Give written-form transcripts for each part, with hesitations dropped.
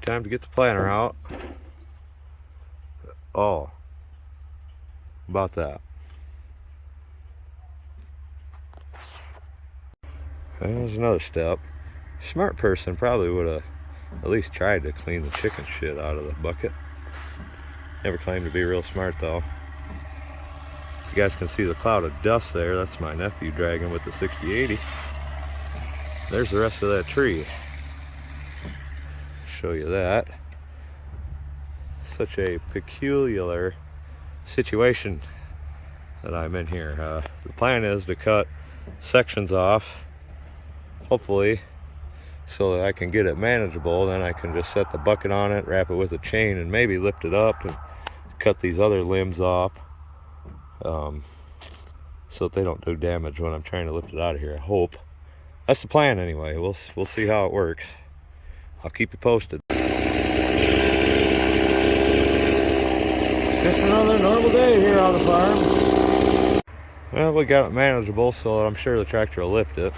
Time to get the planter out. Oh, about that. There's another step. Smart person probably would have at least tried to clean the chicken shit out of the bucket. Never claimed to be real smart though. If you guys can see the cloud of dust there, that's my nephew dragging with the 6080. There's the rest of that tree. Show you that. Such a peculiar situation that I'm in here. The plan is to cut sections off, hopefully, so that I can get it manageable. Then I can just set the bucket on it, wrap it with a chain, and maybe lift it up and cut these other limbs off, so that they don't do damage when I'm trying to lift it out of here. I hope. That's the plan anyway. We'll see how it works. I'll keep you posted. Just another normal day here on the farm. Well, we got it manageable, so I'm sure the tractor will lift it.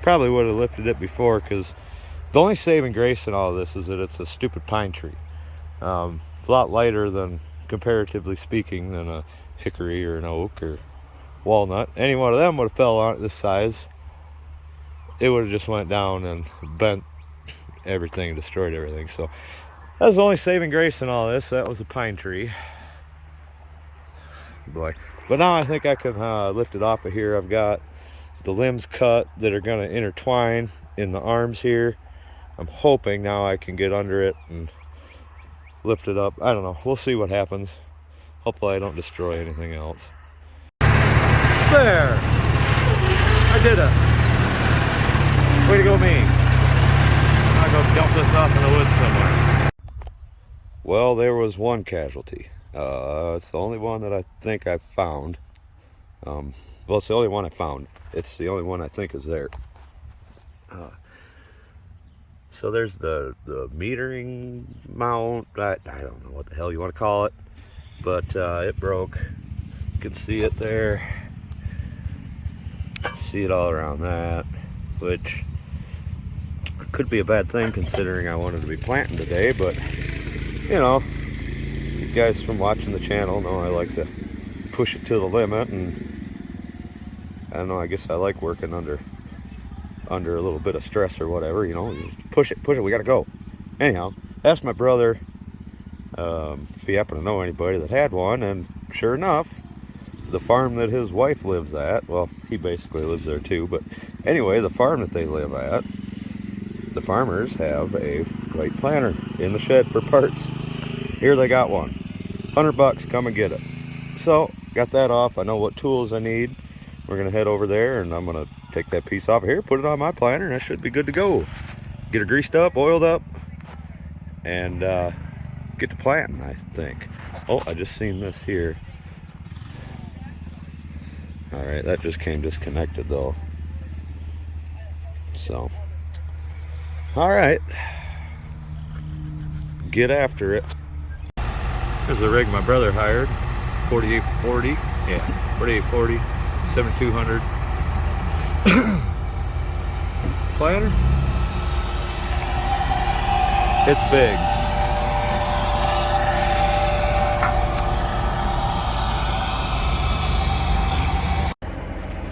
Probably would have lifted it before, because the only saving grace in all of this is that it's a stupid pine tree. A lot lighter than, comparatively speaking, than a hickory or an oak or walnut. Any one of them would have fell on it this size. It would have just went down and bent everything, destroyed everything. So that's the only saving grace in all this. That was a pine tree. Boy. But now I think I can lift it off of here. I've got the limbs cut that are going to intertwine in the arms here. I'm hoping now I can get under it and lift it up. I don't know. We'll see what happens. Hopefully I don't destroy anything else. There! I did it! Way to go me! I'll go dump this off in the woods somewhere. Well, there was one casualty. It's the only one that I think I've found. Well, it's the only one I found. It's the only one I think is there. So there's the metering mount. I don't know what the hell you want to call it, but it broke. You can see it there. See it all around that, which could be a bad thing considering I wanted to be planting today, but you know, you guys from watching the channel know I like to push it to the limit, and I don't know, I guess I like working under a little bit of stress or whatever, you know. Just push it, we gotta go. Anyhow, asked my brother if he happened to know anybody that had one, and sure enough, the farm that his wife lives at, well, he basically lives there too, but anyway, the farm that they live at, the farmers have a white planter in the shed for parts. Here they got one. $100, come and get it. So, got that off. I know what tools I need. We're gonna head over there and I'm gonna take that piece off of here, put it on my planter, and I should be good to go. Get it greased up, oiled up, and get to planting, I think. Oh, I just seen this here. All right, that just came disconnected though. So, all right, get after it. Here's the rig my brother hired, 4840, yeah, 4840, 7200. Planter, it's big.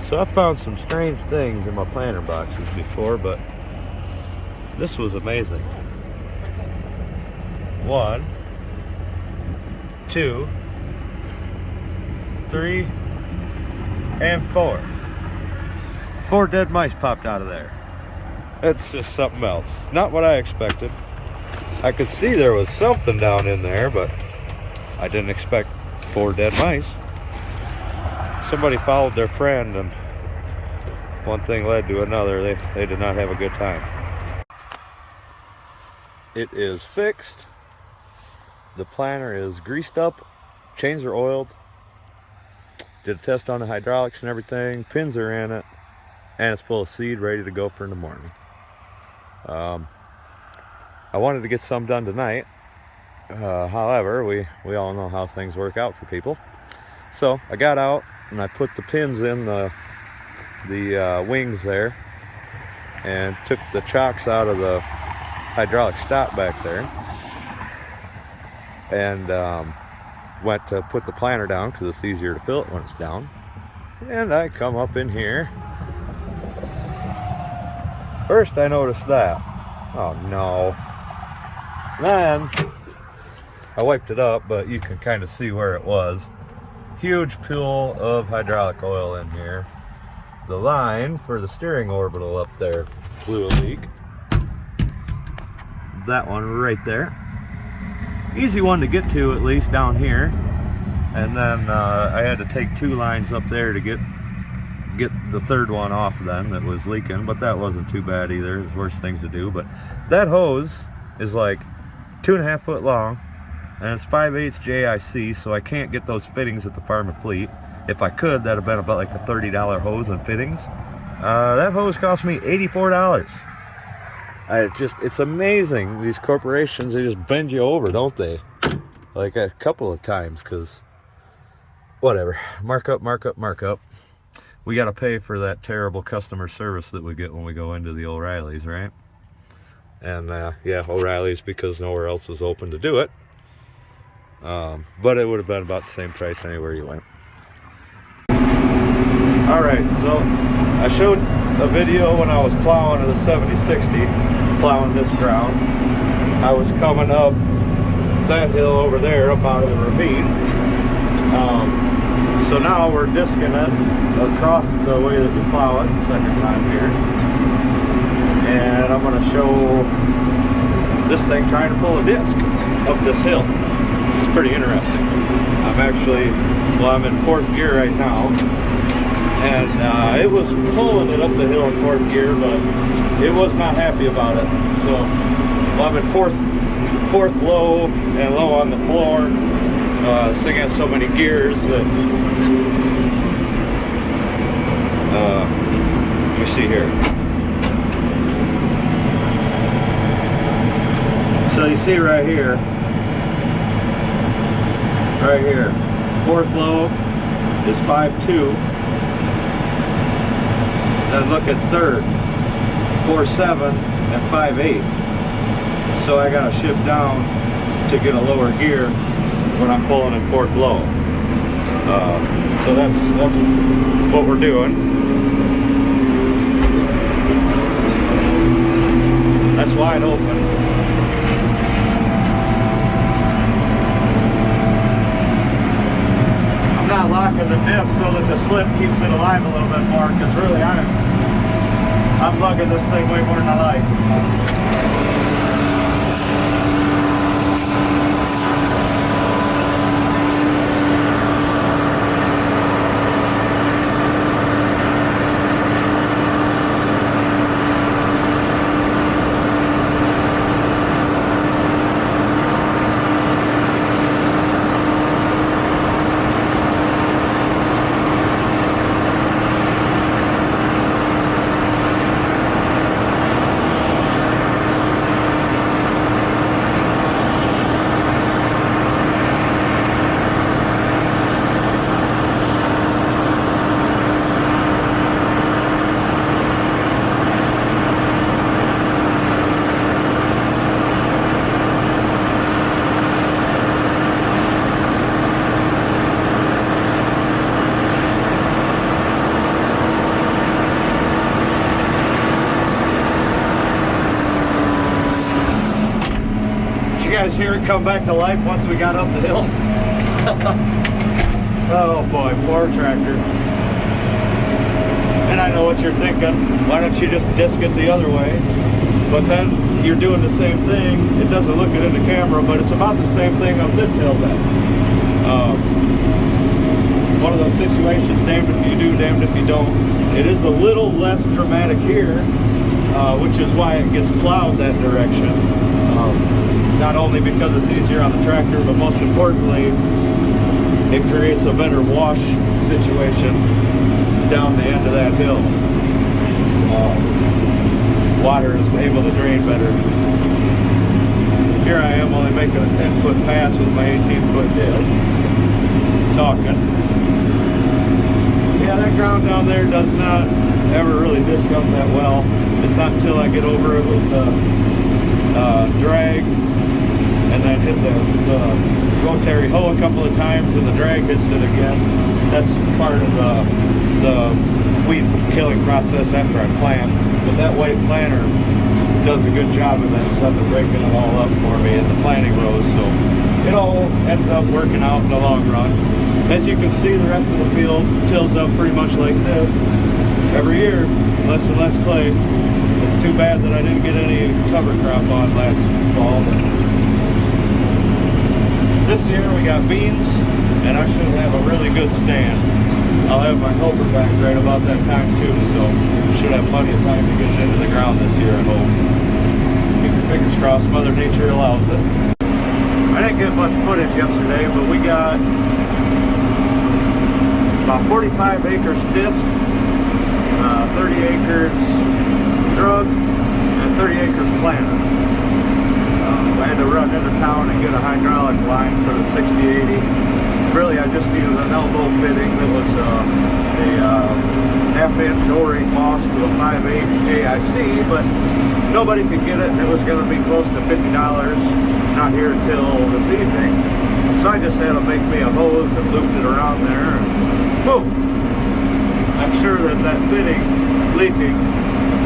So I found some strange things in my planter boxes before, but this was amazing. 1, 2, 3, and 4. 4 dead mice popped out of there. It's just something else. Not what I expected. I could see there was something down in there, but I didn't expect 4 dead mice. Somebody followed their friend, and one thing led to another. They did not have a good time. It is fixed. The planter is greased up. Chains are oiled. Did a test on the hydraulics and everything. Pins are in it. And it's full of seed, ready to go for in the morning. I wanted to get some done tonight. However, we all know how things work out for people. So I got out and I put the pins in the wings there, and took the chocks out of the hydraulic stop back there. and went to put the planter down because it's easier to fill it when it's down. And I come up in here. First I noticed that. Oh no. Then I wiped it up, but you can kind of see where it was. Huge pool of hydraulic oil in here. The line for the steering orbital up there blew a leak. That one right there. Easy one to get to, at least down here. And then I had to take 2 lines up there to get the third one off then that was leaking, but that wasn't too bad either. There's worse things to do. But that hose is like 2.5 foot long, and it's 5/8 JIC, so I can't get those fittings at the Farm and Fleet. If I could, that'd have been about like a $30 hose and fittings. That hose cost me $84. It's amazing. These corporations, they just bend you over, don't they? Like a couple of times, because whatever. Markup, markup, markup. We got to pay for that terrible customer service that we get when we go into the O'Reilly's, right? And yeah, O'Reilly's, because nowhere else is open to do it. But it would have been about the same price anywhere you went. Alright, so I showed a video when I was plowing in the 7060, plowing this ground. I was coming up that hill over there, up out of the ravine. So now we're disking it across the way that we plow it, second time here. And I'm going to show this thing trying to pull a disc up this hill. It's pretty interesting. I'm in 4th gear right now. And it was pulling it up the hill in 4th gear, but it was not happy about it. So I'm in fourth low and low on the floor. This thing has so many gears that let me see here. So you see right here, 4th low is 5.2. Then look at 3rd, 4.7 and 5.8. So I gotta shift down to get a lower gear when I'm pulling in 4th low. So that's what we're doing. That's wide open. I'm not locking the diff so that the slip keeps it alive a little bit more, because really I'm lugging this thing way more than I like. Guys hear it come back to life once we got up the hill? Oh boy, poor tractor. And I know what you're thinking, why don't you just disc it the other way? But then you're doing the same thing. It doesn't look it in the camera, but it's about the same thing up this hill then. One of those situations, damned if you do, damned if you don't. It is a little less dramatic here, which is why it gets plowed that direction. Not only because it's easier on the tractor, but most importantly, it creates a better wash situation down the end of that hill. Water is able to drain better. Here I am only making a 10-foot pass with my 18-foot disc. Talking. Yeah, that ground down there does not ever really disc up that well. It's not until I get over it with the drag and then hit the rotary hoe a couple of times and the drag hits it again. That's part of the weed killing process after I plant. But that white planter does a good job of that stuff and breaking it all up for me in the planting rows. So it all ends up working out in the long run. As you can see, the rest of the field tills up pretty much like this every year, less and less clay. It's too bad that I didn't get any cover crop on last fall. But this year we got beans, and I should have a really good stand. I'll have my helper back right about that time too, so should have plenty of time to get it into the ground this year, I hope. Keep your fingers crossed, Mother Nature allows it. I didn't get much footage yesterday, but we got about 45 acres disc, 30 acres drug, and 30 acres planted. I had to run into town and get a hydraulic line for the 6080. Really, I just needed an elbow fitting that was a half-inch O-ring moss to a 5/8 JIC, but nobody could get it, and it was going to be close to $50. Not here until this evening. So I just had to make me a hose and looped it around there, and boom! I'm sure that that fitting leaking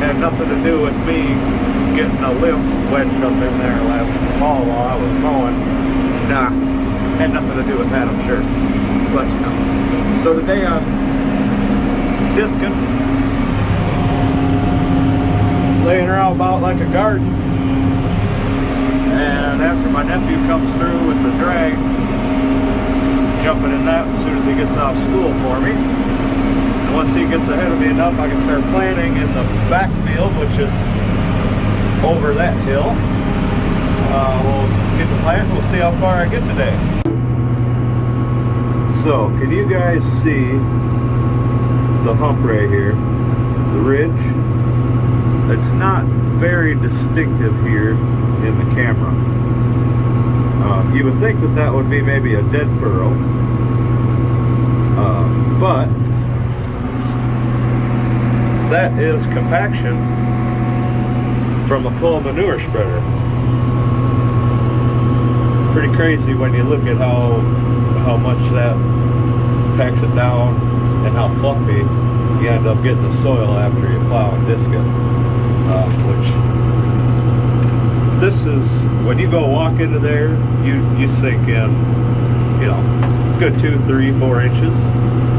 had nothing to do with me getting a limb wedged up in there last fall while I was mowing. Nah, had nothing to do with that, I'm sure. But so today I'm discing, laying around about like a garden. And after my nephew comes through with the drag, jumping in that as soon as he gets off school for me. And once he gets ahead of me enough, I can start planting in the backfield, which is over that hill. We'll get the plant, we'll see how far I get today. So, can you guys see the hump right here? The ridge? It's not very distinctive here in the camera. You would think that that would be maybe a dead furrow, but that is compaction from a full manure spreader. Pretty crazy when you look at how much that packs it down and how fluffy you end up getting the soil after you plow and disc it. Which this is, when you go walk into there, you sink in, you know, good 2, 3, 4 inches.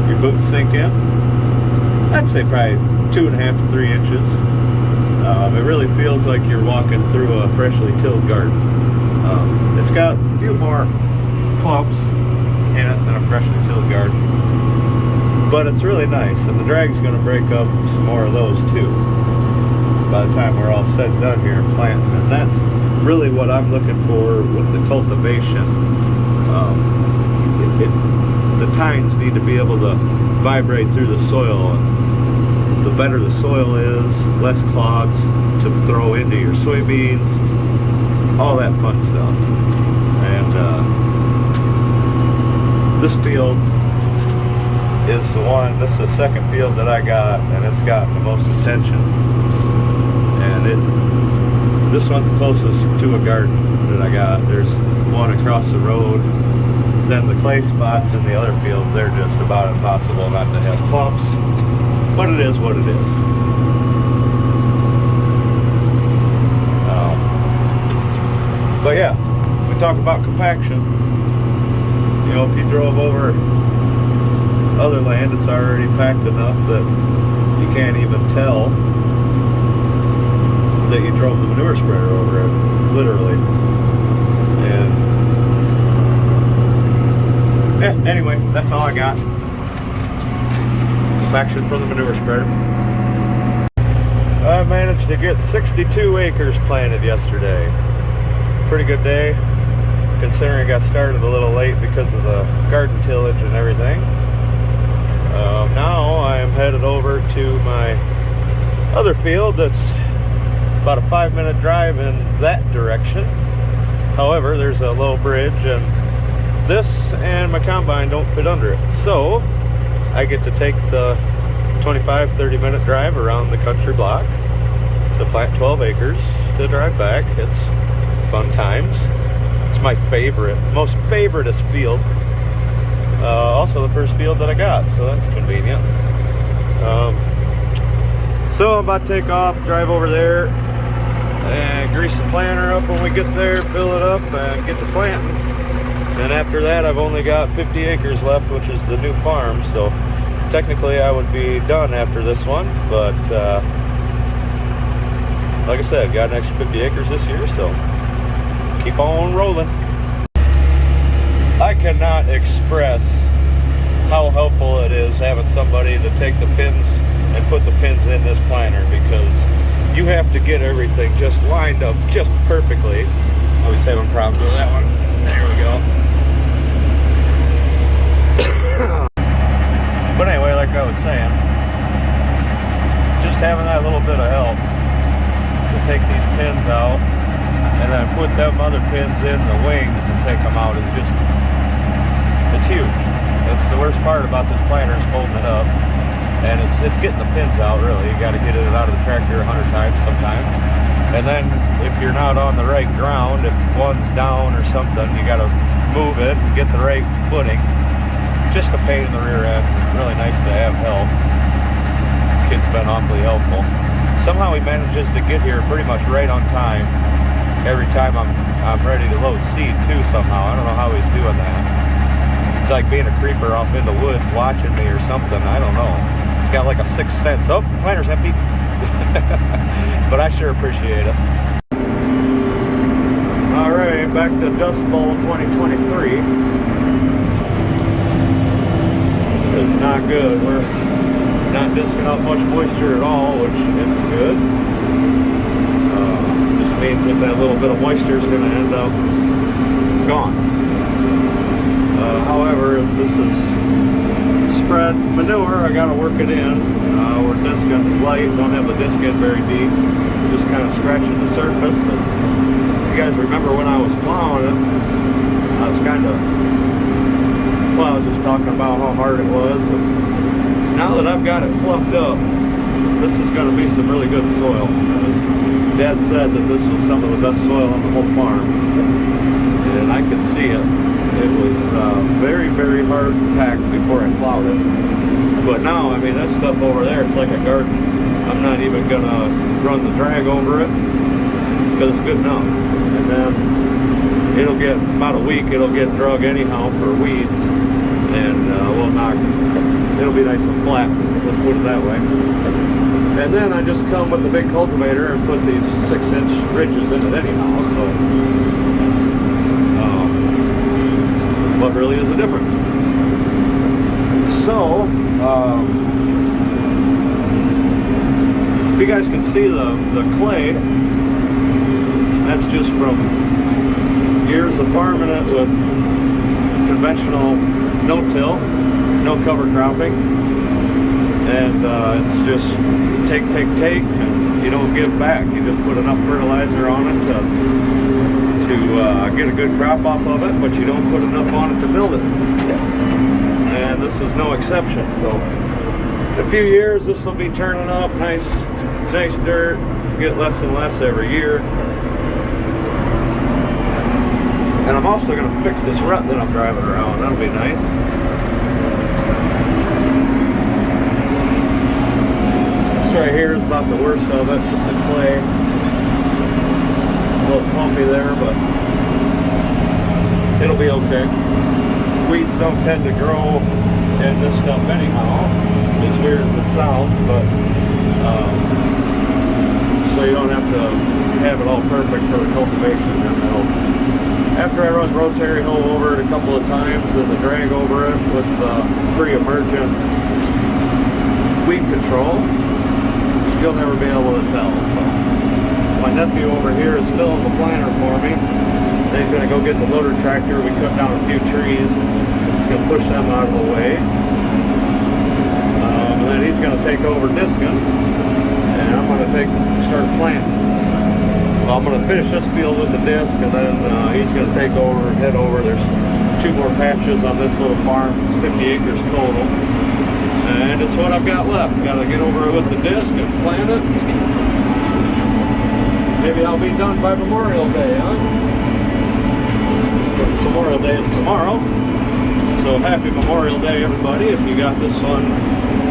Your boots sink in. I'd say probably 2.5 to 3 inches. It really feels like you're walking through a freshly tilled garden. It's got a few more clumps in it than a freshly tilled garden, but it's really nice, and the drag's going to break up some more of those too by the time we're all said and done here and planting. And that's really what I'm looking for with the cultivation. The tines need to be able to vibrate through the soil, and the better the soil is, less clods to throw into your soybeans, all that fun stuff. And this field is the one, this is the second field that I got, and it's gotten the most attention. And this one's closest to a garden that I got. There's one across the road. Then the clay spots in the other fields, they're just about impossible not to have clumps. But it is what it is. But yeah, we talk about compaction. You know, if you drove over other land, it's already packed enough that you can't even tell that you drove the manure spreader over it, literally. And yeah, anyway, that's all I got. Compaction from the manure spreader. I managed to get 62 acres planted yesterday. Pretty good day, considering I got started a little late because of the garden tillage and everything. Now I am headed over to my other field that's about a 5-minute drive in that direction. However, there's a low bridge, and this and my combine don't fit under it. So I get to take the 25-30 minute drive around the country block to plant 12 acres to drive back. It's fun times. It's my most favoriteest field. Also the first field that I got, so that's convenient. So I'm about to take off, drive over there, and grease the planter up when we get there, fill it up, and get to planting. And after that, I've only got 50 acres left, which is the new farm. So technically, I would be done after this one. But like I said, got an extra 50 acres this year, so keep on rolling. I cannot express how helpful it is having somebody to take the pins and put the pins in this planter, because you have to get everything just lined up just perfectly. Always having problems with that one. There we go. But anyway, like I was saying, just having that little bit of help to take these pins out and then put them other pins in the wings and take them out is just, it's huge. That's the worst part about this planter, is folding it up. And it's getting the pins out, really. You got to get it out of the tractor 100 times sometimes. And then if you're not on the right ground, if one's down or something, you got to move it and get the right footing. Just a pain in the rear end. Really nice to have help. Kid's been awfully helpful. Somehow he manages to get here pretty much right on time. Every time I'm ready to load seed too somehow. I don't know how he's doing that. It's like being a creeper off in the woods watching me or something. I don't know. Got like a sixth sense. Oh, the planter's empty. But I sure appreciate it. Alright, back to Dust Bowl 2023. It's not good. We're not disking up much moisture at all, which isn't good. Just means that that little bit of moisture is going to end up gone. However, if this is spread manure, I gotta work it in. We're disking light, don't have the disc in very deep, just kind of scratching the surface. And you guys remember when I was plowing it, I was kind of, well, I was just talking about how hard it was. And now that I've got it fluffed up, this is going to be some really good soil. Dad said that this was some of the best soil on the whole farm, and I could see it. It was very, very hard packed before I plowed it. But now, I mean, that stuff over there, it's like a garden. I'm not even going to run the drag over it because it's good enough. And then it'll get, about a week, it'll get drug anyhow for weeds. And we'll knock, it'll be nice and flat, let's put it that way. And then I just come with the big cultivator and put these 6-inch ridges in it anyhow, so what really is the difference? So, if you guys can see the clay, that's just from years of farming it with conventional no-till, no cover cropping, and it's just take, and you don't give back. You just put enough fertilizer on it to get a good crop off of it, but you don't put enough on it to build it. And this is no exception. So in a few years, this will be turning up nice dirt, get less and less every year. And I'm also going to fix this rut that I'm driving around. That'll be nice. This right here is about the worst of it, the clay. A little clumpy there, but it'll be okay. Weeds don't tend to grow in this stuff anyhow, as weird as it sounds, but so you don't have to have it all perfect for the cultivation. And after I run rotary hoe over it a couple of times and the drag over it with pre-emergent weed control, you'll never be able to tell. So my nephew over here is still in the planter for me. Then he's going to go get the loader tractor. We cut down a few trees. He's going to push them out of the way. And then he's going to take over discing. And I'm going to start planting. Well, I'm going to finish this field with the disc, and then he's going to take over, head over. There's 2 more patches on this little farm. It's 50 acres total. And it's what I've got left. Got to get over with the disc and plant it. Maybe I'll be done by Memorial Day, huh? Day is tomorrow. So happy Memorial Day, everybody. If you got this one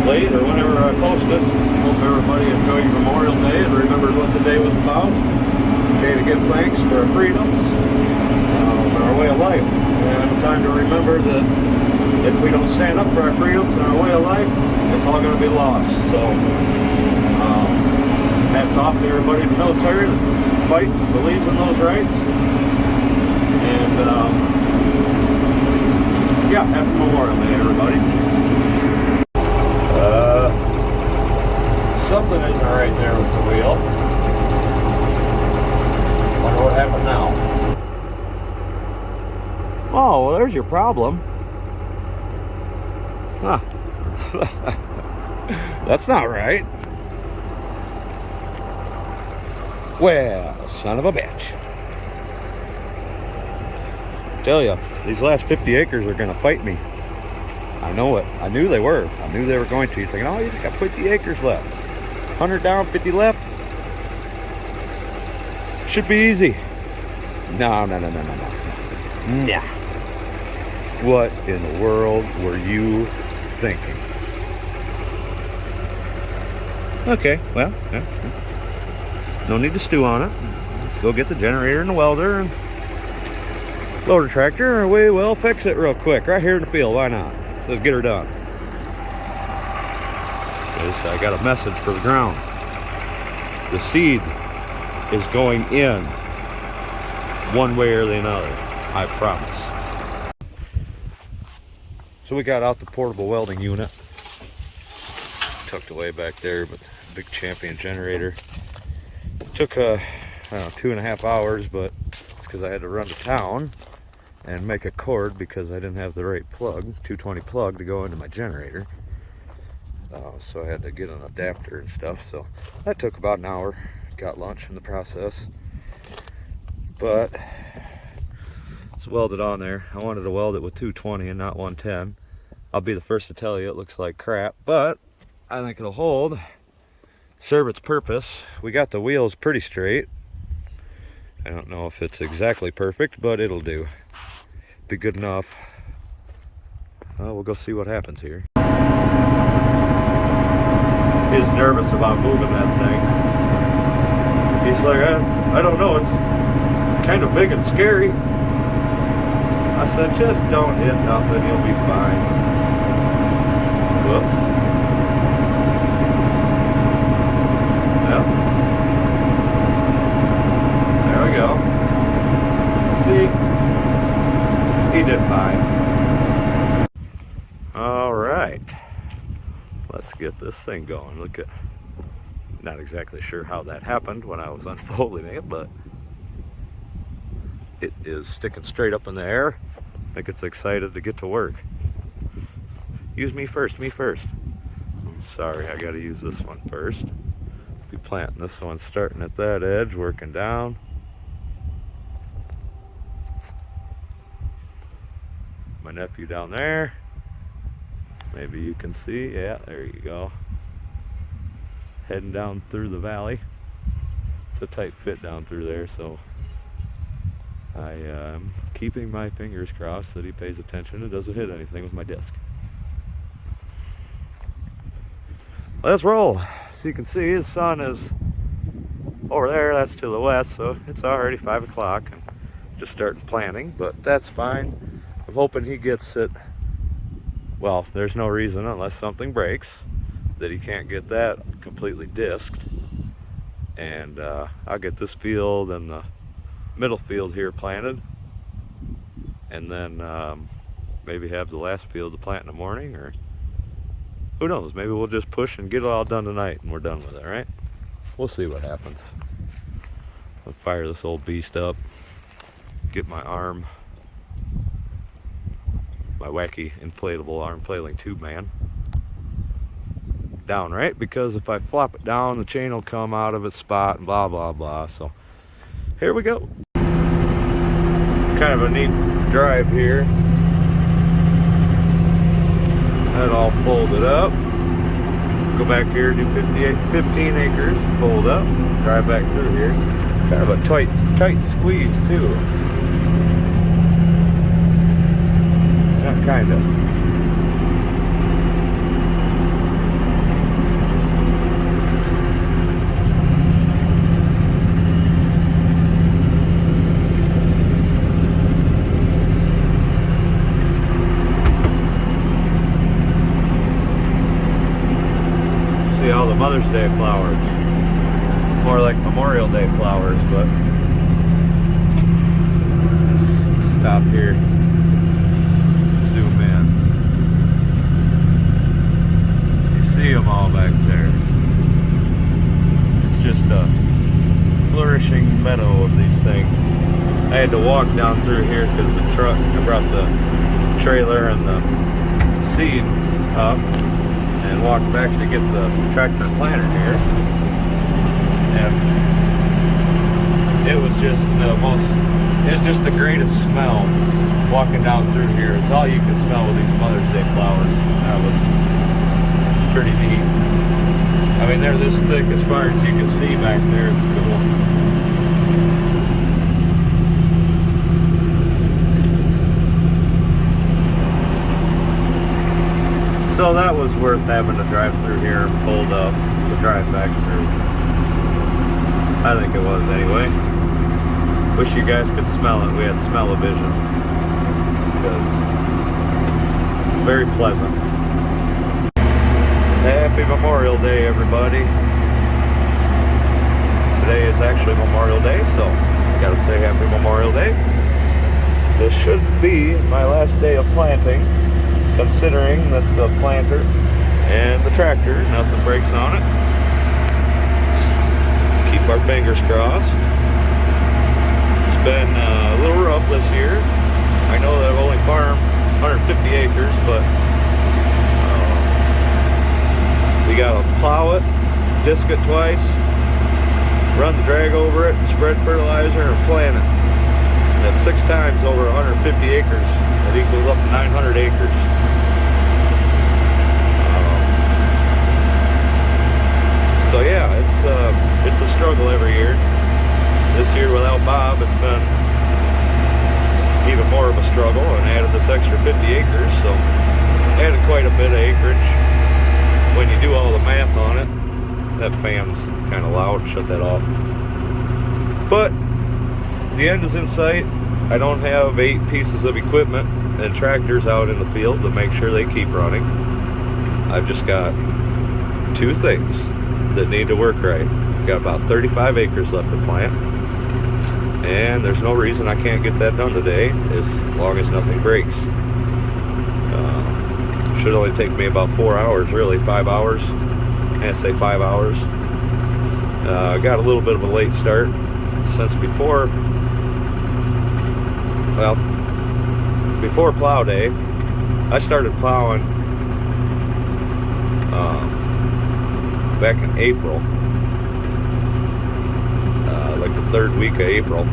late or whenever I post it, hope everybody enjoyed your Memorial Day and remembered what the day was about. A day to give thanks for our freedoms and our way of life. And time to remember that if we don't stand up for our freedoms and our way of life, it's all going to be lost. So hats off to everybody in the military that fights and believes in those rights. And yeah, happy Memorial Day, everybody. Something isn't right there with the wheel. Wonder what happened now. Oh, well, there's your problem. Huh. That's not right. Well, son of a bitch. Tell you, these last 50 acres are gonna fight me. I know it. I knew they were. I knew they were going to. You're thinking, oh, you just got 50 acres left. 100 down, 50 left. Should be easy. No. Nah. What in the world were you thinking? Okay, well, yeah. No need to stew on it. Let's go get the generator and the welder and loader tractor, and we'll fix it real quick right here in the field. Why not? Let's get her done. I got a message for the ground. The seed is going in one way or the other. I promise. So we got out the portable welding unit, tucked away back there, but big champion generator. Took I don't know, 2.5 hours, but it's because I had to run to town and make a cord because I didn't have the right plug, 220 plug, to go into my generator. So I had to get an adapter and stuff. So that took about an hour. Got lunch in the process, but it's welded on there. I wanted to weld it with 220 and not 110. I'll be the first to tell you it looks like crap, but I think it'll hold, serve its purpose. We got the wheels pretty straight. I don't know if it's exactly perfect, but it'll do. Be good enough. We'll go see what happens here. He's nervous about moving that thing. He's like, I don't know, it's kind of big and scary. I said, just don't hit nothing, you'll be fine. Whoops. Well, there we go. See? He did fine. All right. Let's get this thing going. Look at, not exactly sure how that happened when I was unfolding it, but it is sticking straight up in the air. I think it's excited to get to work. Use me first, me first. Sorry, I gotta use this one first. Be planting this one, starting at that edge, working down. My nephew down there. Maybe you can see, yeah, there you go. Heading down through the valley. It's a tight fit down through there, so I am keeping my fingers crossed that he pays attention and doesn't hit anything with my disc. Let's roll. So you can see the sun is over there, that's to the west, so it's already 5 o'clock and just starting planting, but that's fine. I'm hoping he gets it. Well, there's no reason, unless something breaks, that he can't get that completely disked. And I'll get this field and the middle field here planted, and then maybe have the last field to plant in the morning, or who knows, maybe we'll just push and get it all done tonight and we're done with it, right? We'll see what happens. I'll fire this old beast up, get my arm, my wacky inflatable arm flailing tube man down, right? Because if I flop it down, the chain will come out of its spot and blah blah blah. So here we go. Kind of a neat drive here. That all folded up. Go back here, do 15 acres, fold up, drive back through here. Kind of a tight squeeze too. kinda. See all the Mother's Day flowers. More like Memorial Day flowers, but stop here. Zoom in. You see them all back there. It's just a flourishing meadow of these things. I had to walk down through here because the truck, I brought the trailer and the seed up and walked back to get the tractor planter here. And it was just the greatest smell walking down through here. It's all you can smell with these Mother's Day flowers. That was pretty neat. I mean, they're this thick as far as you can see back there. It's cool. So that was worth having to drive through here and pulled up to drive back through. I think it was anyway. Wish you guys could smell it. We had smell-o-vision. Because very pleasant. Happy Memorial Day, everybody. Today is actually Memorial Day, so I gotta say Happy Memorial Day. This should be my last day of planting, considering that the planter and the tractor, nothing breaks on it. Keep our fingers crossed. It's been a little rough this year. I know that I've only farmed 150 acres, but we gotta plow it, disc it twice, run the drag over it, spread fertilizer, and plant it. That's 6 times over 150 acres. That equals up to 900 acres. So yeah, it's a struggle every year. This year without Bob, it's been even more of a struggle, and added this extra 50 acres, so added quite a bit of acreage. When you do all the math on it, that fan's kind of loud. Shut that off. But the end is in sight. I don't have 8 pieces of equipment and tractors out in the field to make sure they keep running. I've just got 2 things that need to work right. Got about 35 acres left to plant, and there's no reason I can't get that done today as long as nothing breaks. Should only take me about 4 hours, really 5 hours. I say 5 hours. Got a little bit of a late start since before plow day. I started plowing back in April, like the 3rd week of April,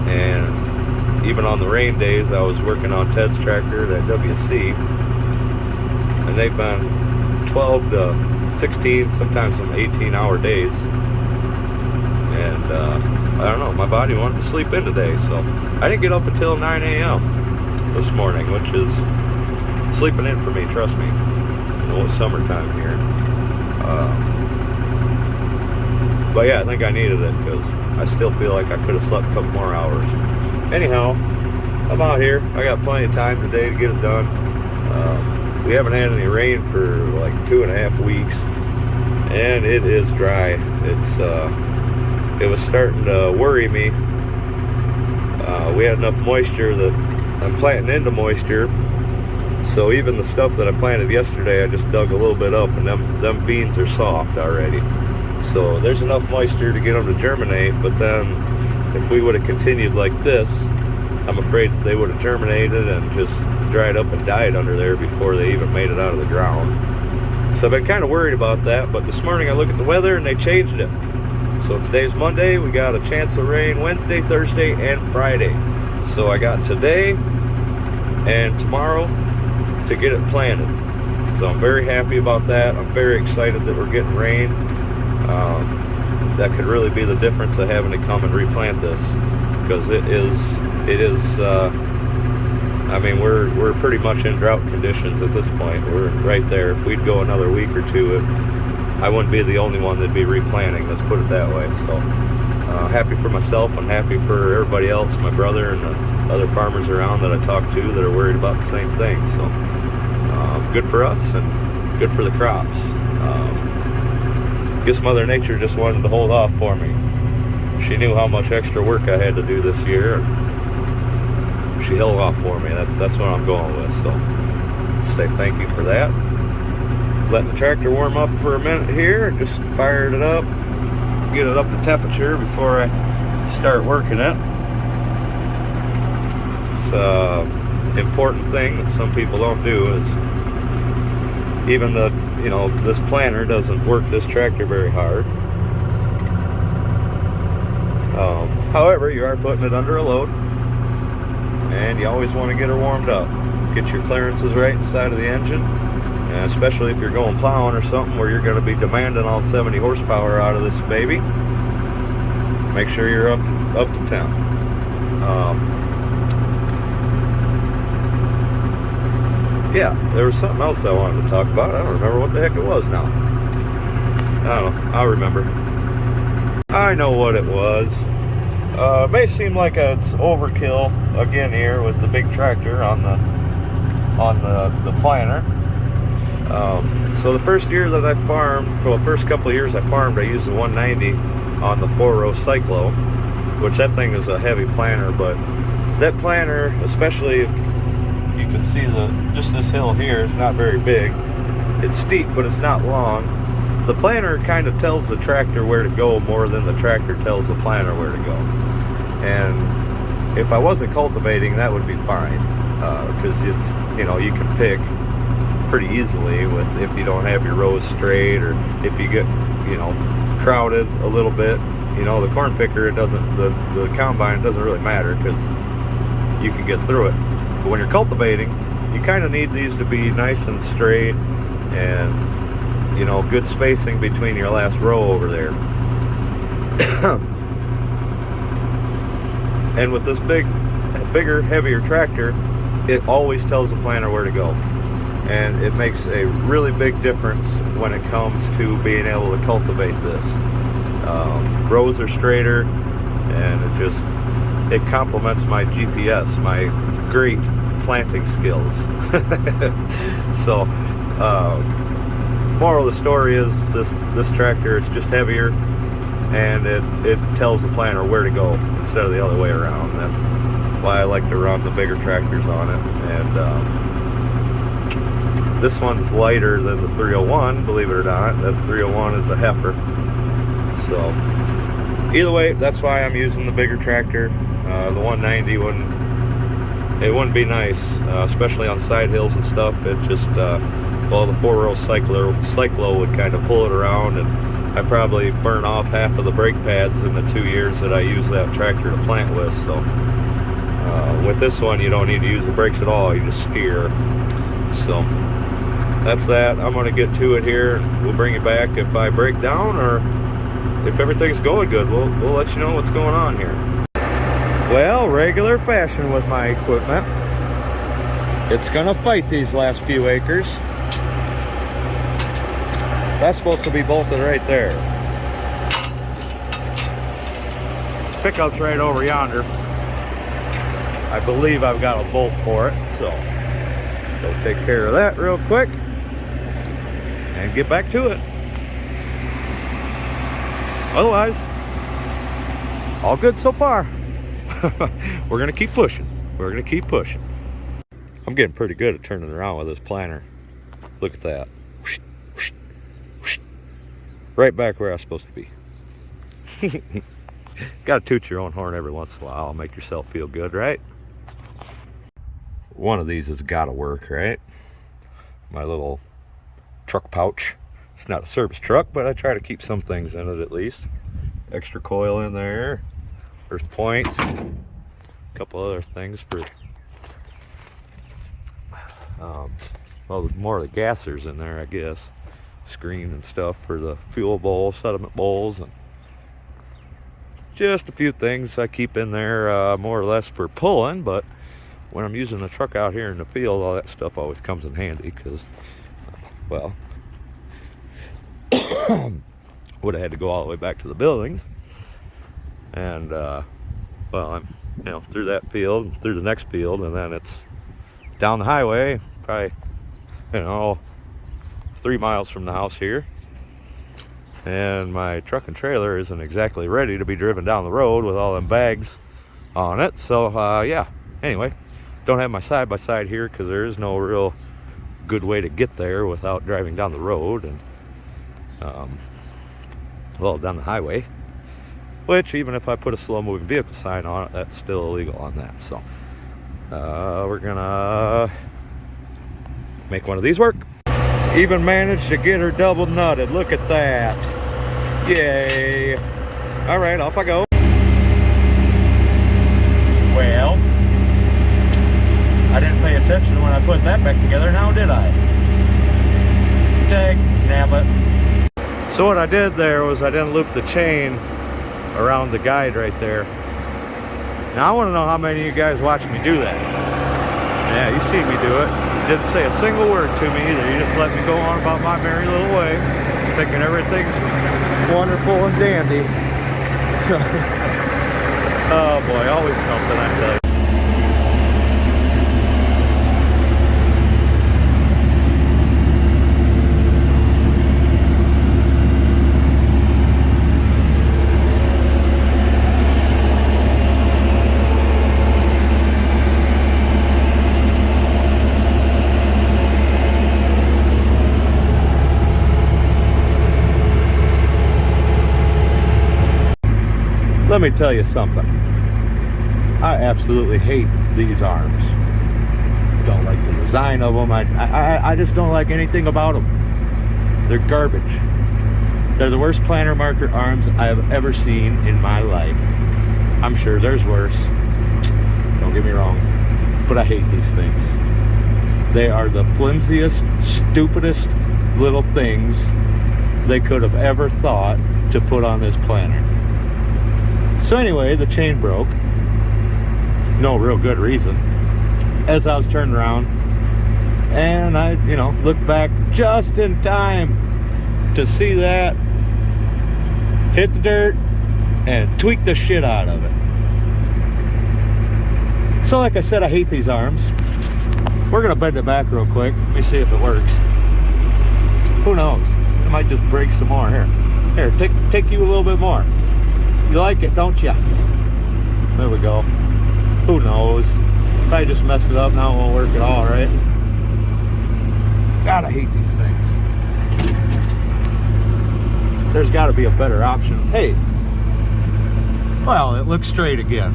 and even on the rain days I was working on Ted's tractor at WC, and they've been 12 to 16, sometimes some 18-hour days, and I don't know, my body wanted to sleep in today, so I didn't get up until 9 a.m. this morning, which is sleeping in for me, trust me. You know, it's summertime here. But yeah, I think I needed it because I still feel like I could have slept a couple more hours. Anyhow, I'm out here. I got plenty of time today to get it done. We haven't had any rain for like 2.5 weeks, and it is dry. It was starting to worry me. We had enough moisture that I'm planting into moisture. So even the stuff that I planted yesterday, I just dug a little bit up, and them beans are soft already. So there's enough moisture to get them to germinate, but then if we would have continued like this, I'm afraid that they would have germinated and just dried up and died under there before they even made it out of the ground. So I've been kind of worried about that, but this morning I looked at the weather and they changed it. So today's Monday, we got a chance of rain Wednesday, Thursday, and Friday. So I got today and tomorrow to get it planted. So I'm very happy about that. I'm very excited that we're getting rain. That could really be the difference of having to come and replant this, because it is I mean, we're pretty much in drought conditions at this point. We're right there. If we'd go another week or two, I wouldn't be the only one that'd be replanting, let's put it that way. So happy for myself and happy for everybody else, my brother and the other farmers around that I talk to that are worried about the same thing. So good for us and good for the crops. Guess Mother Nature just wanted to hold off for me. She knew how much extra work I had to do this year. She held off for me. That's what I'm going with. So say thank you for that. Letting the tractor warm up for a minute here. Just fired it up, get it up to temperature before I start working it. It's an important thing that some people don't do is even this planter doesn't work this tractor very hard. However, you are putting it under a load, and you always want to get her warmed up. Get your clearances right inside of the engine, and especially if you're going plowing or something where you're going to be demanding all 70 horsepower out of this baby. Make sure you're up to temp. Yeah, there was something else I wanted to talk about. I don't remember what the heck it was now. I don't know. I'll remember. I know what it was. It may seem like it's overkill again here with the big tractor on the planter. So the first year that I farmed, for the first couple of years I farmed, I used the 190 on the 4-row cyclo, which that thing is a heavy planter. But that planter, especially if you can see just this hill here, it's not very big. It's steep, but it's not long. The planter kind of tells the tractor where to go more than the tractor tells the planter where to go. And if I wasn't cultivating, that would be fine, because it's, you can pick pretty easily with if you don't have your rows straight, or if you get crowded a little bit. The corn picker, it doesn't, the combine, it doesn't really matter because you can get through it. But when you're cultivating, you kind of need these to be nice and straight, and good spacing between your last row over there. And with this bigger, heavier tractor, it always tells the planter where to go. And it makes a really big difference when it comes to being able to cultivate this. Rows are straighter, and it complements my GPS, my great planting skills. So, moral of the story is this tractor is just heavier, and it tells the planter where to go instead of the other way around. That's why I like to run the bigger tractors on it. And this one's lighter than the 301, believe it or not. That 301 is a heifer. So either way, that's why I'm using the bigger tractor. The 190 wouldn't be nice, especially on side hills and stuff. It just well, the 4-row cyclo would kind of pull it around, and I probably burn off half of the brake pads in the 2 years that I use that tractor to plant with. So with this one, you don't need to use the brakes at all, you just steer. So that's that. I'm going to get to it here. We'll bring it back if I break down, or if everything's going good, we'll let you know what's going on here. Well, regular fashion with my equipment, it's going to fight these last few acres. That's supposed to be bolted right there. Pickup's right over yonder. I believe I've got a bolt for it, so go take care of that real quick and get back to it. Otherwise, all good so far. We're gonna keep pushing. We're gonna keep pushing. I'm getting pretty good at turning around with this planter. Look at that. Right back where I was supposed to be. Gotta toot your own horn every once in a while. Make yourself feel good, right? One of these has got to work, right? My little truck pouch. It's not a service truck, but I try to keep some things in it at least. Extra coil in there. There's points. A couple other things for well, more of the gassers in there, I guess. Screen and stuff for the fuel bowl, sediment bowls, and just a few things I keep in there more or less for pulling, but when I'm using the truck out here in the field, all that stuff always comes in handy because, well, would have had to go all the way back to the buildings. And, well, I'm, you know, through that field, through the next field, and then it's down the highway, probably, you know, 3 miles from the house here. And my truck and trailer isn't exactly ready to be driven down the road with all them bags on it. So, yeah, anyway, don't have my side-by-side here because there is no real good way to get there without driving down the road and, well, down the highway. Which, even if I put a slow-moving vehicle sign on it, that's still illegal on that. So, we're gonna make one of these work. Even managed to get her double nutted. Look at that. Yay. All right, off I go. Well, I didn't pay attention when I put that back together, now did I? Dag nabbit. So what I did there was I didn't loop the chain around the guide right there. Now I want to know how many of you guys watch me do that. Yeah, you see me do it. You didn't say a single word to me either. You just let me go on about my merry little way, thinking everything's wonderful and dandy. Oh boy, always something, I tell you. Let me tell you something. I absolutely hate these arms. Don't like the design of them. I just don't like anything about them. They're garbage. They're the worst planter marker arms I have ever seen in my life. I'm sure there's worse. Don't get me wrong. But I hate these things. They are the flimsiest, stupidest little things they could have ever thought to put on this planter. So anyway, the chain broke. No real good reason. As I was turning around, and I, you know, looked back just in time to see that hit the dirt and tweak the shit out of it. So like I said, I hate these arms. We're gonna bend it back real quick. Let me see if it works. Who knows? It might just break some more. Here, take you a little bit more. You like it, don't you? There we go. Who knows? Probably just messed it up. Now it won't work at all, right? God, I hate these things. There's got to be a better option. Hey, well, it looks straight again.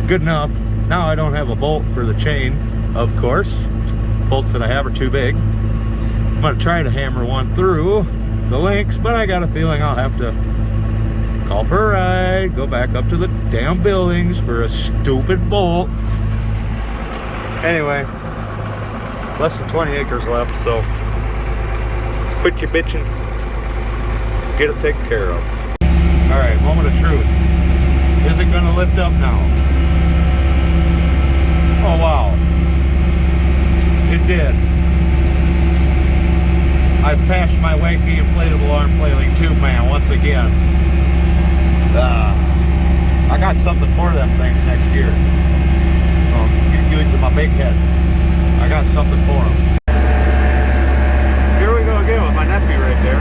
Good enough. Now I don't have a bolt for the chain, of course. Bolts that I have are too big. I'm going to try to hammer one through the links, but I got a feeling I'll have to call for a ride, go back up to the damn buildings for a stupid bolt. Anyway, less than 20 acres left, so quit your bitching, get it taken care of. All right, moment of truth. Is it gonna lift up now? Oh wow, it did. I've passed my wanky inflatable arm flailing tube man once again. I got something for them things next year. Using my big head. I got something for them. Here we go again with my nephew right there.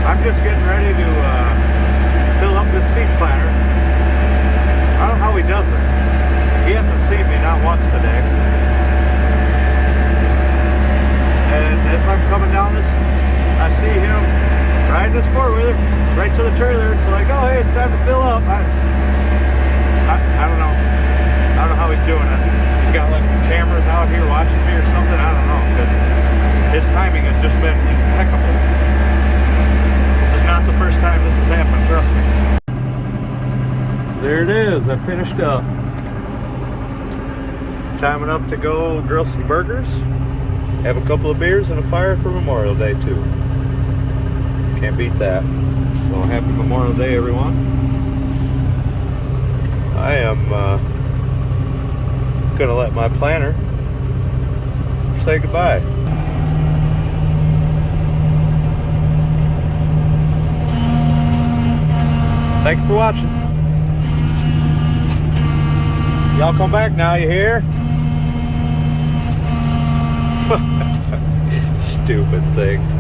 I'm just getting ready to fill up this seed planter. I don't know how he does it. He hasn't seen me not once today. And as I'm coming down this, I see him riding this four-wheeler right to the trailer. It's like, oh hey, it's time to fill up. I don't know. I don't know how he's doing it. He's got like cameras out here watching me or something. I don't know. Because his timing has just been impeccable. This is not the first time this has happened, trust me. There it is. I finished up. Time enough to go grill some burgers. Have a couple of beers and a fire for Memorial Day too. Can't beat that. So happy Memorial Day, everyone. I am gonna let my planter say goodbye. Thank you for watching. Y'all come back now, you hear? Stupid thing.